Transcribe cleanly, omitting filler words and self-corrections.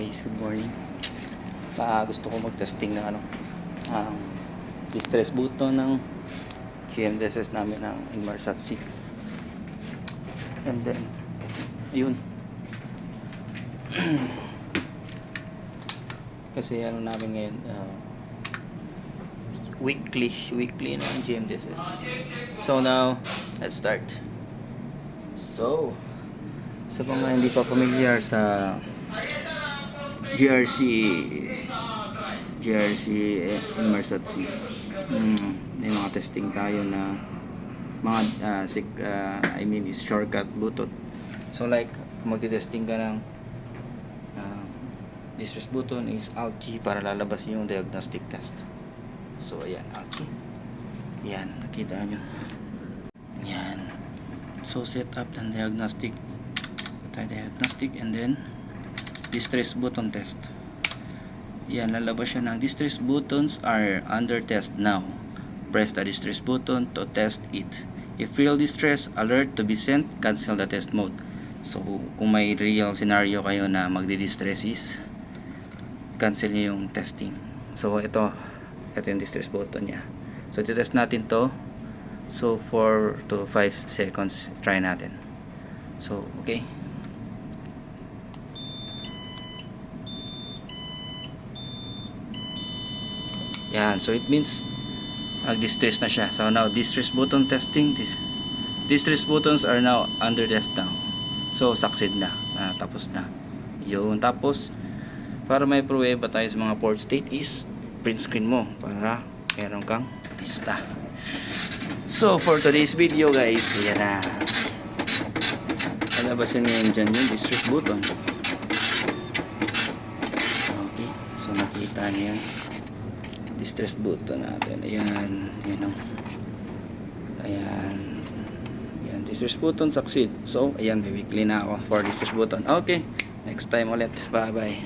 Guys, good morning. Gusto ko mag-testing ng distress button ng GMDSS namin ng Inmarsat C. And then ayun. Kasi namin ngayon weekly ng GMDSS. So now, let's start. So, sa mga hindi pa familiar sa GRC Inmarsat C, may mga testing tayo na mga is shortcut button. So like magte-testing ka ng distress button is Alt G para lalabas yung diagnostic test. So ayan, Alt G. Yan, nakita nyo. Yan. So set up ng diagnostic and then distress button test. Yan, lalabas siya ng distress buttons are under test now. Press the distress button to test it. If real distress alert to be sent, cancel the test mode. So kung may real scenario kayo na magdi-distress is cancel niyo yung testing. So ito yung distress button niya. So test natin to. So 4 to 5 seconds try natin. So okay. Yan, so it means mag-distress na siya. So now distress button testing. Distress buttons are now under test now. So succeed na, tapos na. Yun, tapos para may pruweba tayo sa mga port state is print screen mo para meron kang lista. So for today's video guys, yan na. Lalabasin ngayon dyan yung distress button. Okay, so nakita niyo yan. Distress button natin. Ayan, yan o. Ayan. Ayan, distress button succeed. So, ayan, may weekly na ako for distress button. Okay, next time ulit. Bye bye.